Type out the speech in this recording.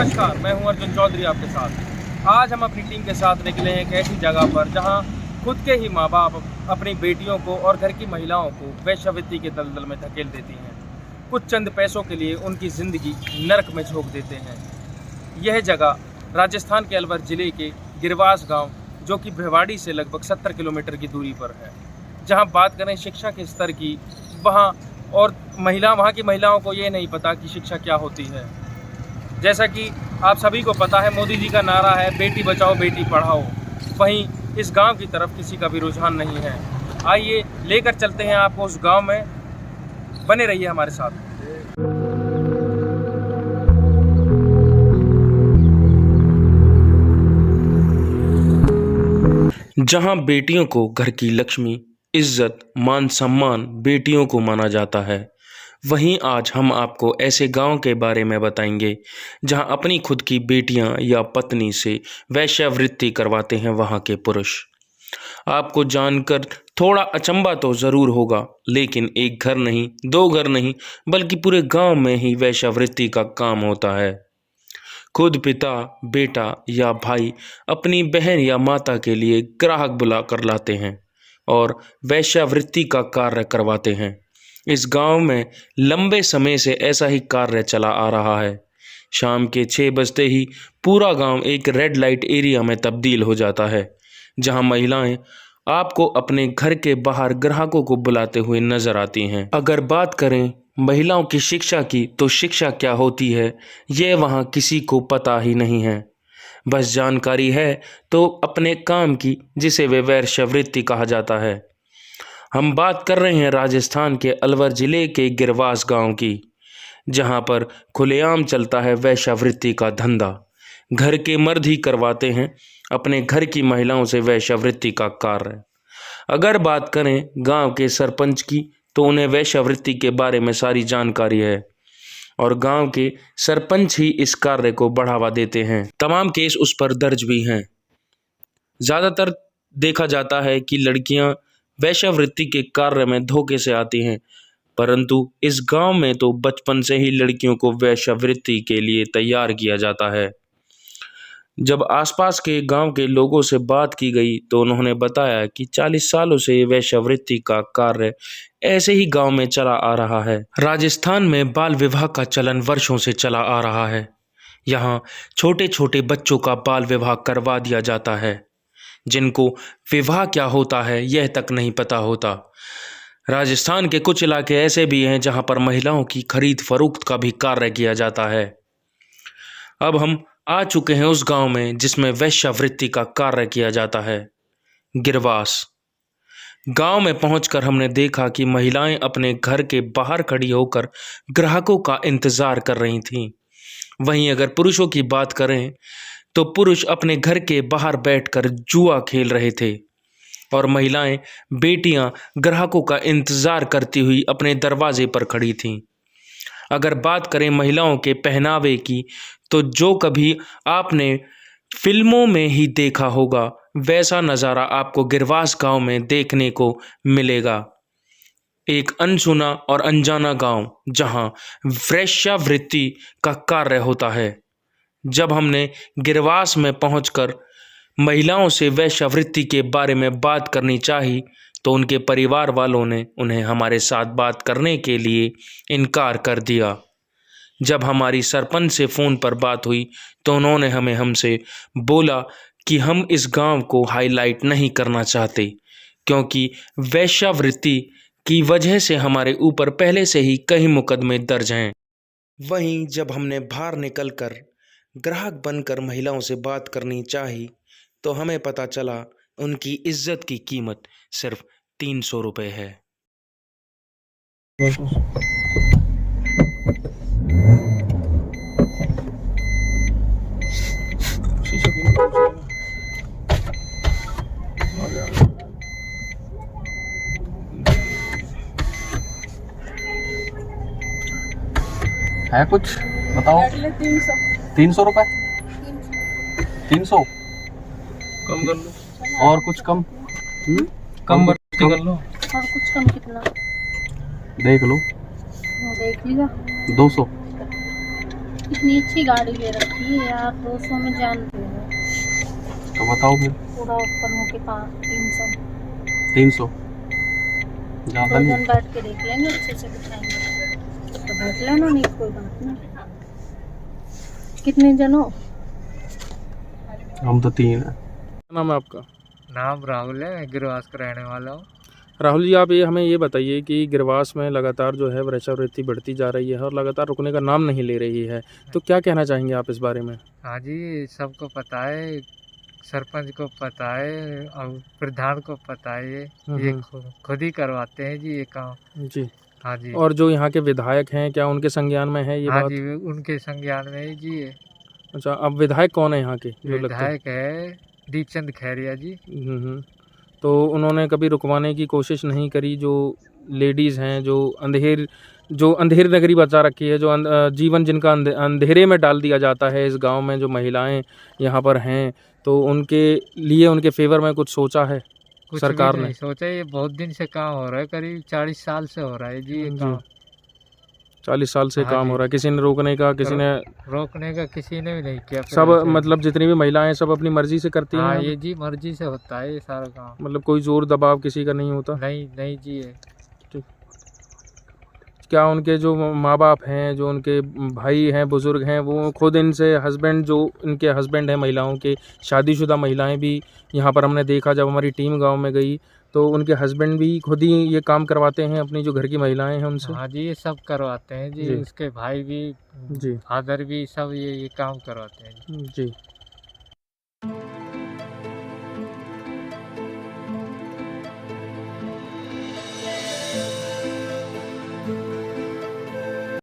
नमस्कार, मैं हूं अर्जुन चौधरी आपके साथ। आज हम अपनी टीम के साथ निकले हैं एक ऐसी जगह पर जहां खुद के ही माँ बाप अपनी बेटियों को और घर की महिलाओं को वेश्यावृत्ति के दलदल में धकेल देती हैं। कुछ चंद पैसों के लिए उनकी ज़िंदगी नरक में झोंक देते हैं। यह जगह राजस्थान के अलवर ज़िले के गिरवास गाँव, जो कि भिवाड़ी से लगभग 70 किलोमीटर की दूरी पर है। जहाँ बात करें शिक्षा के स्तर की, वहाँ की महिलाओं को ये नहीं पता कि शिक्षा क्या होती है। जैसा कि आप सभी को पता है, मोदी जी का नारा है बेटी बचाओ बेटी पढ़ाओ। वहीं इस गांव की तरफ किसी का भी रुझान नहीं है। आइए लेकर चलते हैं आपको उस गांव में, बने रहिए हमारे साथ। जहां बेटियों को घर की लक्ष्मी, इज्जत, मान सम्मान बेटियों को माना जाता है, वहीं आज हम आपको ऐसे गांव के बारे में बताएंगे जहां अपनी खुद की बेटियां या पत्नी से वेश्यावृत्ति करवाते हैं वहां के पुरुष। आपको जानकर थोड़ा अचंभा तो ज़रूर होगा, लेकिन एक घर नहीं, दो घर नहीं, बल्कि पूरे गांव में ही वेश्यावृत्ति का काम होता है। खुद पिता, बेटा या भाई अपनी बहन या माता के लिए ग्राहक बुला कर लाते हैं और वेश्यावृत्ति का कार्य करवाते हैं। इस गांव में लंबे समय से ऐसा ही कार्य चला आ रहा है। शाम के 6 बजते ही पूरा गांव एक रेड लाइट एरिया में तब्दील हो जाता है, जहां महिलाएं आपको अपने घर के बाहर ग्राहकों को बुलाते हुए नजर आती हैं। अगर बात करें महिलाओं की शिक्षा की, तो शिक्षा क्या होती है ये वहां किसी को पता ही नहीं है। बस जानकारी है तो अपने काम की, जिसे वे वेश्यावृत्ति कहा जाता है। हम बात कर रहे हैं राजस्थान के अलवर ज़िले के गिरवास गांव की, जहां पर खुलेआम चलता है वेश्यावृत्ति का धंधा। घर के मर्द ही करवाते हैं अपने घर की महिलाओं से वेश्यावृत्ति का कार्य। अगर बात करें गांव के सरपंच की, तो उन्हें वेश्यावृत्ति के बारे में सारी जानकारी है और गांव के सरपंच ही इस कार्य को बढ़ावा देते हैं। तमाम केस उस पर दर्ज भी हैं। ज़्यादातर देखा जाता है कि लड़कियां वेश्यावृत्ति के कार्य में धोखे से आती हैं, परंतु इस गांव में तो बचपन से ही लड़कियों को वेश्यावृत्ति के लिए तैयार किया जाता है। जब आसपास के गांव के लोगों से बात की गई तो उन्होंने बताया कि 40 सालों से वेश्यावृत्ति का कार्य ऐसे ही गांव में चला आ रहा है। राजस्थान में बाल विवाह का चलन वर्षों से चला आ रहा है। यहाँ छोटे छोटे बच्चों का बाल विवाह करवा दिया जाता है, जिनको विवाह क्या होता है यह तक नहीं पता होता। राजस्थान के कुछ इलाके ऐसे भी हैं जहां पर महिलाओं की खरीद फरोख्त का भी कार्य किया जाता है। अब हम आ चुके हैं उस गांव में जिसमें वेश्यावृत्ति का कार्य किया जाता है, गिरवास। गांव में पहुंचकर हमने देखा कि महिलाएं अपने घर के बाहर खड़ी होकर ग्राहकों का इंतजार कर रही थीं। वहीं अगर पुरुषों की बात करें तो पुरुष अपने घर के बाहर बैठकर जुआ खेल रहे थे और महिलाएं, बेटियां ग्राहकों का इंतजार करती हुई अपने दरवाजे पर खड़ी थीं। अगर बात करें महिलाओं के पहनावे की, तो जो कभी आपने फिल्मों में ही देखा होगा वैसा नज़ारा आपको गिरवास गांव में देखने को मिलेगा। एक अनसुना और अनजाना गांव जहां वेश्यावृत्ति का कार्य होता है। जब हमने गिरवास में पहुंचकर महिलाओं से वेश्यावृत्ति के बारे में बात करनी चाही, तो उनके परिवार वालों ने उन्हें हमारे साथ बात करने के लिए इनकार कर दिया। जब हमारी सरपंच से फ़ोन पर बात हुई तो उन्होंने हमसे बोला कि हम इस गांव को हाईलाइट नहीं करना चाहते, क्योंकि वेश्यावृत्ति की वजह से हमारे ऊपर पहले से ही कई मुकदमे दर्ज हैं। वहीं जब हमने बाहर निकलकर ग्राहक बनकर महिलाओं से बात करनी चाही, तो हमें पता चला उनकी इज्जत की कीमत सिर्फ 300 रुपये है। है कुछ बताओ। 300 रुपए। 300 कम कर लो। और कुछ कम? कम कर लो। और कुछ कम कितना? देख लो। देख लिया। 200। इतनी अच्छी गाड़ी ले रखी है यार, 200 में जानते हो। तो बताओ फिर। पूरा ऊपर मुँह के पास 300। 300 ज़्यादा दो नहीं। जन बैठ के देख लेंगे, अच्छे से बिठाएंगे तो बैठ लेना, नहीं कोई बात नहीं। कितने जन हो? हम तो 3 हैं। क्या नाम है आपका? नाम राहुल है, मैं गिरवास का रहने वाला हूँ। राहुल जी, आप ये हमें ये बताइए कि गिरवास में लगातार जो है वृक्षावृत्ति बढ़ती जा रही है और लगातार रुकने का नाम नहीं ले रही है, तो क्या कहना चाहेंगे आप इस बारे में? हाँ जी, सबको पता है, सरपंच को पता है और प्रधान को पता है। ये खुद ही करवाते हैं जी ये काम। जी। हाँ जी। और जो यहाँ के विधायक हैं, क्या उनके संज्ञान में है ये हाँ बात? जी, उनके संज्ञान में ही जी ये। अच्छा, अब विधायक कौन है यहाँ के जो लगते हैं? विधायक है दीपचंद खैरिया जी। तो उन्होंने कभी रुकवाने की कोशिश नहीं करी? जो लेडीज़ हैं, जो अंधेर नगरी बचा रखी है, जो जीवन जिनका अंधेरे में डाल दिया जाता है इस गांव में, जो महिलाएं यहाँ पर हैं, तो उनके लिए, उनके फेवर में कुछ सोचा है कुछ सरकार भी ने? नहीं सोचा, ये बहुत दिन से काम हो रहा है, करीब 40 साल से हो रहा है जी ये काम। 40 साल से हाँ काम जी। हो रहा है, किसी ने रोकने का, किसी ने रोकने का किसी ने भी नहीं किया। सब पहले से। मतलब जितनी भी महिलाएं सब अपनी मर्जी से करती हाँ, हैं? ये जी मर्जी से होता है ये सारा काम। मतलब कोई जोर दबाव किसी का नहीं होता? नहीं नहीं जी ये। क्या उनके जो माँ बाप हैं, जो उनके भाई हैं, बुज़ुर्ग हैं, वो खुद इनसे हस्बैंड, जो इनके हस्बैंड हैं महिलाओं के, शादीशुदा महिलाएं भी यहाँ पर हमने देखा जब हमारी टीम गांव में गई, तो उनके हस्बैंड भी खुद ही ये काम करवाते हैं अपनी जो घर की महिलाएं हैं उनसे? हाँ जी, ये सब करवाते हैं जी, जी। उसके भाई भी, जी फादर भी, सब ये काम करवाते हैं जी। जी।